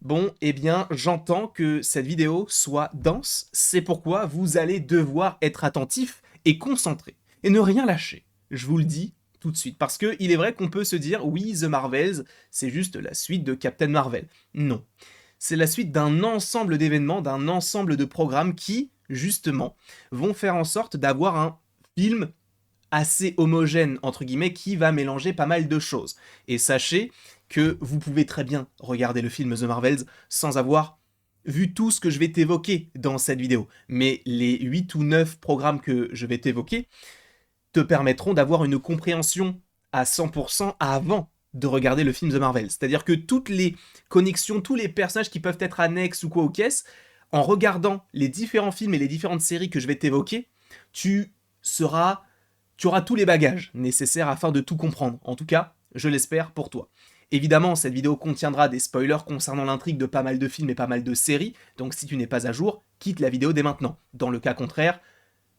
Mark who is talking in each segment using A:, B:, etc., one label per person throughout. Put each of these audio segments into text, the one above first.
A: Bon, eh bien, j'entends que cette vidéo soit dense, c'est pourquoi vous allez devoir être attentif et concentré, et ne rien lâcher. Je vous le dis tout de suite, parce que il est vrai qu'on peut se dire, oui, The Marvels, c'est juste la suite de Captain Marvel. Non, c'est la suite d'un ensemble d'événements, d'un ensemble de programmes qui, justement, vont faire en sorte d'avoir un film assez homogène, entre guillemets, qui va mélanger pas mal de choses. Et sachez que vous pouvez très bien regarder le film The Marvels sans avoir vu tout ce que je vais t'évoquer dans cette vidéo. Mais les 8 ou 9 programmes que je vais t'évoquer te permettront d'avoir une compréhension à 100% avant de regarder le film The Marvels. C'est-à-dire que toutes les connexions, tous les personnages qui peuvent être annexes ou quoi aux caisses, en regardant les différents films et les différentes séries que je vais t'évoquer, tu seras tu auras tous les bagages nécessaires afin de tout comprendre. En tout cas, je l'espère pour toi. Évidemment, cette vidéo contiendra des spoilers concernant l'intrigue de pas mal de films et pas mal de séries, donc si tu n'es pas à jour, quitte la vidéo dès maintenant. Dans le cas contraire,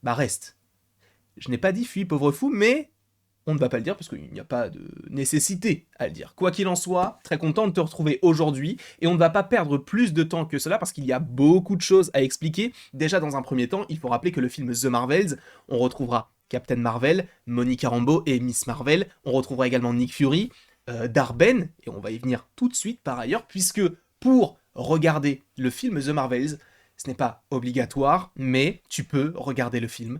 A: bah reste. Je n'ai pas dit fuis pauvre fou, mais on ne va pas le dire parce qu'il n'y a pas de nécessité à le dire. Quoi qu'il en soit, très content de te retrouver aujourd'hui, et on ne va pas perdre plus de temps que cela parce qu'il y a beaucoup de choses à expliquer. Déjà, dans un premier temps, il faut rappeler que le film The Marvels, on retrouvera Captain Marvel, Monica Rambeau et Miss Marvel, on retrouvera également Nick Fury, Darben, et on va y venir tout de suite par ailleurs, puisque pour regarder le film The Marvels, ce n'est pas obligatoire, mais tu peux regarder le film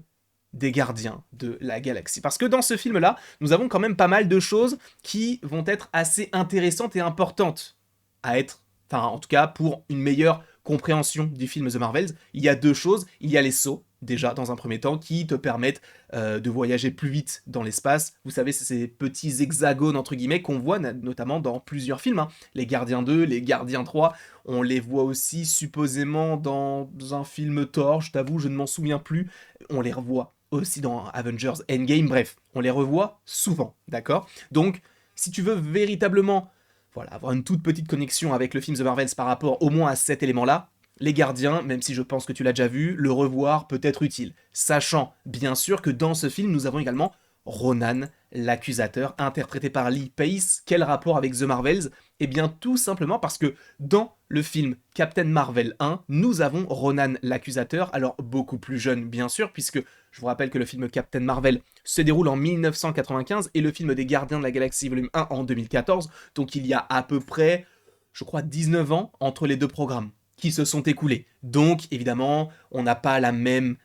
A: des Gardiens de la Galaxie. Parce que dans ce film-là, nous avons quand même pas mal de choses qui vont être assez intéressantes et importantes à être, enfin en tout cas pour une meilleure compréhension du film The Marvels. Il y a deux choses, il y a les sauts, déjà dans un premier temps, qui te permettent de voyager plus vite dans l'espace. Vous savez, c'est ces petits hexagones entre guillemets qu'on voit notamment dans plusieurs films. Les Gardiens 2, les Gardiens 3, on les voit aussi supposément dans un film Thor, je t'avoue, je ne m'en souviens plus. On les revoit aussi dans Avengers Endgame, bref, on les revoit souvent, d'accord? Donc, si tu veux véritablement avoir une toute petite connexion avec le film The Marvels par rapport au moins à cet élément-là, les Gardiens, même si je pense que tu l'as déjà vu, le revoir peut être utile. Sachant, bien sûr, que dans ce film, nous avons également Ronan, l'accusateur, interprété par Lee Pace. Quel rapport avec The Marvels? Eh bien, tout simplement parce que dans le film Captain Marvel 1, nous avons Ronan, l'accusateur, alors beaucoup plus jeune, bien sûr, puisque je vous rappelle que le film Captain Marvel se déroule en 1995 et le film des Gardiens de la Galaxie volume 1 en 2014, donc il y a à peu près, je crois, 19 ans entre les deux programmes qui se sont écoulés. Donc, évidemment, on n'a pas la même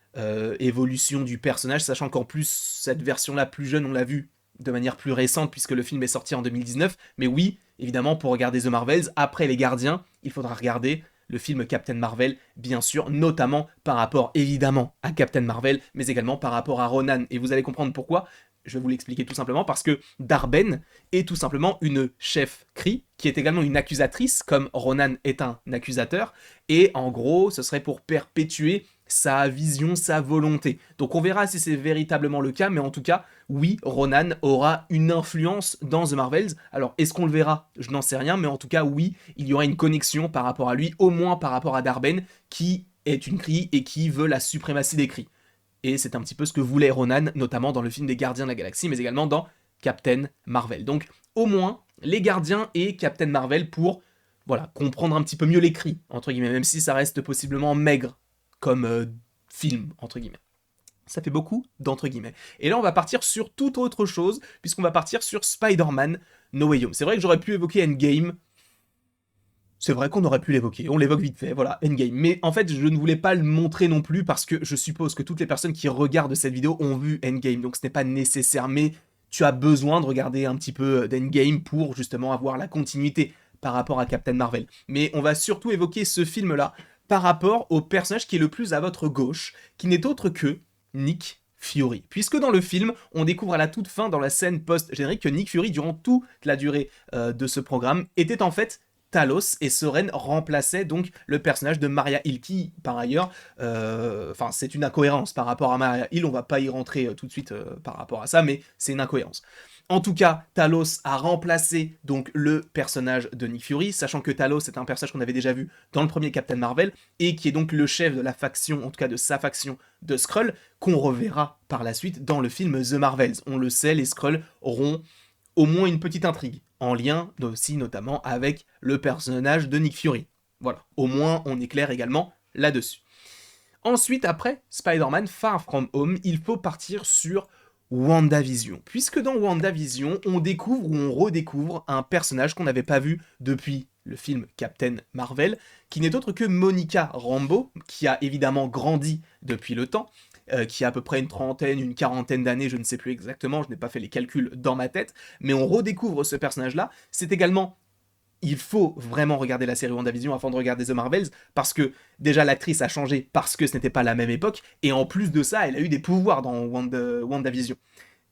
A: évolution du personnage, sachant qu'en plus, cette version-là plus jeune, on l'a vue de manière plus récente, puisque le film est sorti en 2019. Mais oui, évidemment, pour regarder The Marvels, après Les Gardiens, il faudra regarder le film Captain Marvel, bien sûr, notamment par rapport, évidemment, à Captain Marvel, mais également par rapport à Ronan. Et vous allez comprendre pourquoi. Je vais vous l'expliquer tout simplement parce que Darben est tout simplement une chef Kree, qui est également une accusatrice, comme Ronan est un accusateur, et en gros, ce serait pour perpétuer sa vision, sa volonté. Donc on verra si c'est véritablement le cas, mais en tout cas, oui, Ronan aura une influence dans The Marvels. Alors, est-ce qu'on le verra? Je n'en sais rien, mais en tout cas, oui, il y aura une connexion par rapport à lui, au moins par rapport à Darben, qui est une Kree et qui veut la suprématie des Kree. Et c'est un petit peu ce que voulait Ronan, notamment dans le film des Gardiens de la Galaxie, mais également dans Captain Marvel. Donc, au moins, les Gardiens et Captain Marvel pour, comprendre un petit peu mieux les Kree, entre guillemets, même si ça reste possiblement maigre comme film, entre guillemets. Ça fait beaucoup d'entre guillemets. Et là, on va partir sur toute autre chose, puisqu'on va partir sur Spider-Man No Way Home. C'est vrai que j'aurais pu évoquer Endgame. C'est vrai qu'on aurait pu l'évoquer, on l'évoque vite fait, voilà, Endgame. Mais en fait, je ne voulais pas le montrer non plus, parce que je suppose que toutes les personnes qui regardent cette vidéo ont vu Endgame, donc ce n'est pas nécessaire, mais tu as besoin de regarder un petit peu d'Endgame pour justement avoir la continuité par rapport à Captain Marvel. Mais on va surtout évoquer ce film-là par rapport au personnage qui est le plus à votre gauche, qui n'est autre que Nick Fury. Puisque dans le film, on découvre à la toute fin, dans la scène post-générique, que Nick Fury, durant toute la durée de ce programme, était en fait Talos, et Soren remplaçait donc le personnage de Maria Hill, qui, par ailleurs, c'est une incohérence par rapport à Maria Hill, on va pas y rentrer tout de suite par rapport à ça, mais c'est une incohérence. En tout cas, Talos a remplacé donc le personnage de Nick Fury, sachant que Talos est un personnage qu'on avait déjà vu dans le premier Captain Marvel, et qui est donc le chef de la faction, en tout cas de sa faction de Skrull, qu'on reverra par la suite dans le film The Marvels. On le sait, les Skrulls auront au moins une petite intrigue, en lien aussi notamment avec le personnage de Nick Fury. Voilà, au moins on est clair également là-dessus. Ensuite, après Spider-Man Far From Home, il faut partir sur WandaVision. Puisque dans WandaVision, on découvre ou on redécouvre un personnage qu'on n'avait pas vu depuis le film Captain Marvel, qui n'est autre que Monica Rambeau, qui a évidemment grandi depuis le temps, qui a à peu près une trentaine, une quarantaine d'années, je ne sais plus exactement, je n'ai pas fait les calculs dans ma tête, mais on redécouvre ce personnage-là. C'est également il faut vraiment regarder la série WandaVision avant de regarder The Marvels, parce que déjà l'actrice a changé parce que ce n'était pas la même époque, et en plus de ça, elle a eu des pouvoirs dans WandaVision.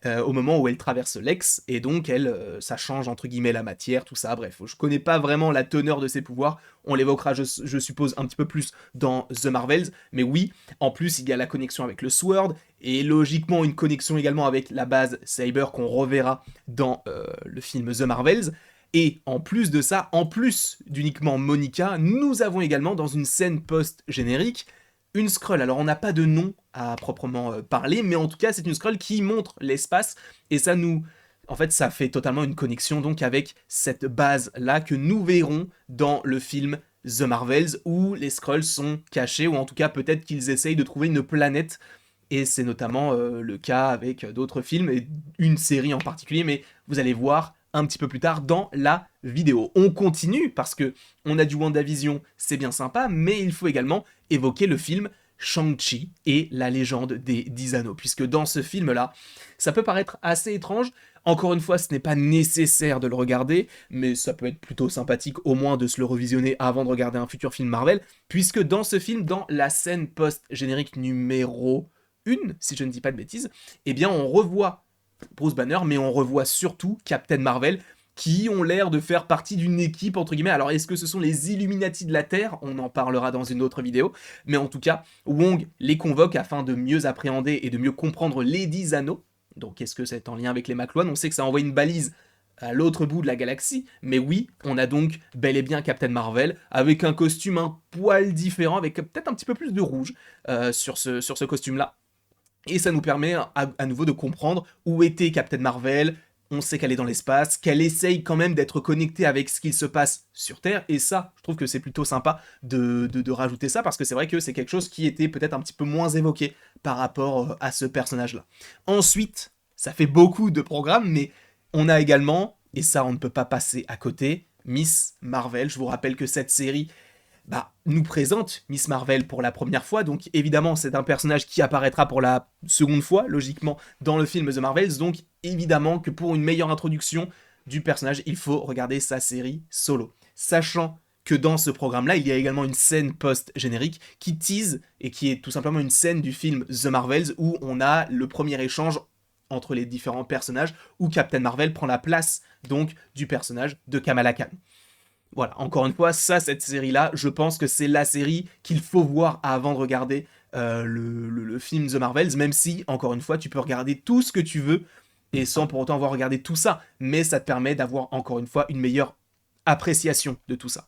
A: Au moment où elle traverse Lex, et donc ça change entre guillemets la matière, tout ça, bref. Je connais pas vraiment la teneur de ses pouvoirs, on l'évoquera je suppose un petit peu plus dans The Marvels, mais oui, en plus il y a la connexion avec le Sword, et logiquement une connexion également avec la base Cyber qu'on reverra dans le film The Marvels. Et en plus de ça, en plus d'uniquement Monica, nous avons également dans une scène post-générique une Skrull. Alors on n'a pas de nom à proprement parler, mais en tout cas c'est une Skrull qui montre l'espace, et ça nous... En fait ça fait totalement une connexion donc avec cette base-là que nous verrons dans le film The Marvels, où les Skrulls sont cachés, ou en tout cas peut-être qu'ils essayent de trouver une planète, et c'est notamment le cas avec d'autres films, et une série en particulier, mais vous allez voir un petit peu plus tard dans la vidéo. On continue, parce que on a du WandaVision, c'est bien sympa, mais il faut également évoquer le film Shang-Chi et la légende des 10 anneaux, puisque dans ce film-là, ça peut paraître assez étrange. Encore une fois, ce n'est pas nécessaire de le regarder, mais ça peut être plutôt sympathique au moins de se le revisionner avant de regarder un futur film Marvel, puisque dans ce film, dans la scène post-générique numéro 1, si je ne dis pas de bêtises, eh bien on revoit Bruce Banner, mais on revoit surtout Captain Marvel, qui ont l'air de faire partie d'une équipe, entre guillemets. Alors, est-ce que ce sont les Illuminati de la Terre? On en parlera dans une autre vidéo. Mais en tout cas, Wong les convoque afin de mieux appréhender et de mieux comprendre les 10 anneaux. Donc, est-ce que c'est en lien avec les McLuhan? On sait que ça envoie une balise à l'autre bout de la galaxie, mais oui, on a donc bel et bien Captain Marvel, avec un costume un poil différent, avec peut-être un petit peu plus de rouge sur ce costume-là. Et ça nous permet à nouveau de comprendre où était Captain Marvel. On sait qu'elle est dans l'espace, qu'elle essaye quand même d'être connectée avec ce qu'il se passe sur Terre, et ça, je trouve que c'est plutôt sympa de rajouter ça, parce que c'est vrai que c'est quelque chose qui était peut-être un petit peu moins évoqué par rapport à ce personnage-là. Ensuite, ça fait beaucoup de programmes, mais on a également, et ça on ne peut pas passer à côté, Miss Marvel. Je vous rappelle que cette série nous présente Miss Marvel pour la première fois, donc évidemment c'est un personnage qui apparaîtra pour la seconde fois, logiquement, dans le film The Marvels, donc évidemment que pour une meilleure introduction du personnage, il faut regarder sa série solo. Sachant que dans ce programme-là, il y a également une scène post-générique qui tease, et qui est tout simplement une scène du film The Marvels, où on a le premier échange entre les différents personnages, où Captain Marvel prend la place, donc, du personnage de Kamala Khan. Voilà, encore une fois, cette série-là, je pense que c'est la série qu'il faut voir avant de regarder le film The Marvels, même si, encore une fois, tu peux regarder tout ce que tu veux, et sans pour autant avoir regardé tout ça, mais ça te permet d'avoir, encore une fois, une meilleure appréciation de tout ça.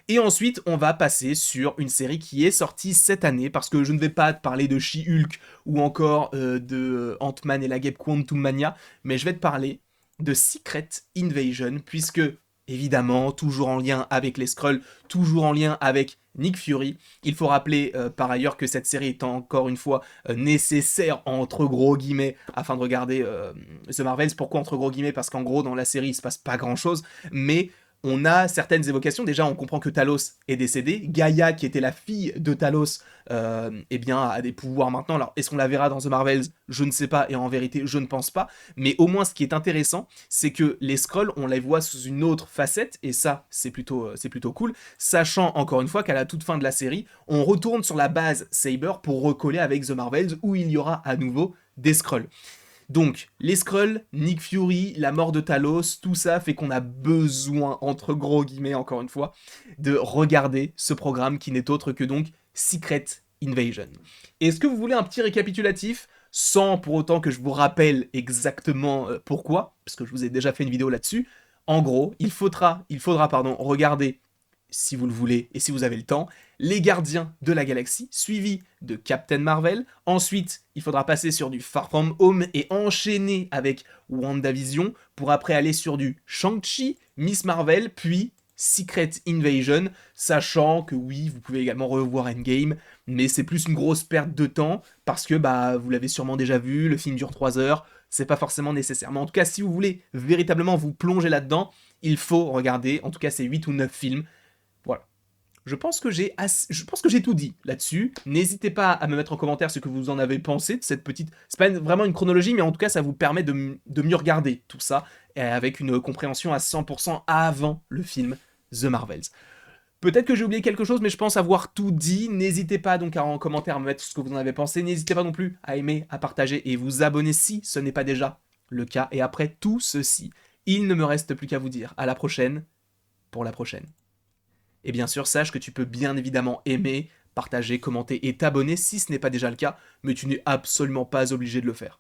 A: Et ensuite, on va passer sur une série qui est sortie cette année, parce que je ne vais pas te parler de She-Hulk, ou encore de Ant-Man et la Guêpe Quantum Mania, mais je vais te parler de Secret Invasion, puisque évidemment, toujours en lien avec les Skrulls, toujours en lien avec Nick Fury. Il faut rappeler par ailleurs que cette série est encore une fois nécessaire entre gros guillemets afin de regarder The Marvels. Pourquoi entre gros guillemets? Parce qu'en gros dans la série il se passe pas grand chose, mais on a certaines évocations. Déjà, on comprend que Talos est décédé. Gaïa, qui était la fille de Talos, eh bien, a des pouvoirs maintenant. Alors, est-ce qu'on la verra dans The Marvels? Je ne sais pas, et en vérité, je ne pense pas. Mais au moins, ce qui est intéressant, c'est que les Skrulls, on les voit sous une autre facette, et ça, c'est plutôt cool. Sachant, encore une fois, qu'à la toute fin de la série, on retourne sur la base Saber pour recoller avec The Marvels, où il y aura à nouveau des Skrulls. Donc, les Skrulls, Nick Fury, la mort de Talos, tout ça fait qu'on a besoin, entre gros guillemets encore une fois, de regarder ce programme qui n'est autre que donc Secret Invasion. Est-ce que vous voulez un petit récapitulatif, sans pour autant que je vous rappelle exactement pourquoi, parce que je vous ai déjà fait une vidéo là-dessus. En gros, il faudra regarder, si vous le voulez et si vous avez le temps, les Gardiens de la Galaxie, suivi de Captain Marvel. Ensuite, il faudra passer sur du Far From Home et enchaîner avec WandaVision, pour après aller sur du Shang-Chi, Miss Marvel, puis Secret Invasion, sachant que oui, vous pouvez également revoir Endgame, mais c'est plus une grosse perte de temps, parce que bah vous l'avez sûrement déjà vu, le film dure 3 heures, c'est pas forcément nécessaire. Mais en tout cas, si vous voulez véritablement vous plonger là-dedans, il faut regarder, en tout cas ces 8 ou 9 films. Voilà. Je pense que j'ai tout dit là-dessus. N'hésitez pas à me mettre en commentaire ce que vous en avez pensé de cette petite... C'est pas vraiment une chronologie, mais en tout cas, ça vous permet de mieux regarder tout ça, avec une compréhension à 100% avant le film The Marvels. Peut-être que j'ai oublié quelque chose, mais je pense avoir tout dit. N'hésitez pas donc en commentaire à me mettre ce que vous en avez pensé. N'hésitez pas non plus à aimer, à partager et vous abonner si ce n'est pas déjà le cas. Et après tout ceci, il ne me reste plus qu'à vous dire à la prochaine pour la prochaine. Et bien sûr, sache que tu peux bien évidemment aimer, partager, commenter et t'abonner si ce n'est pas déjà le cas, mais tu n'es absolument pas obligé de le faire.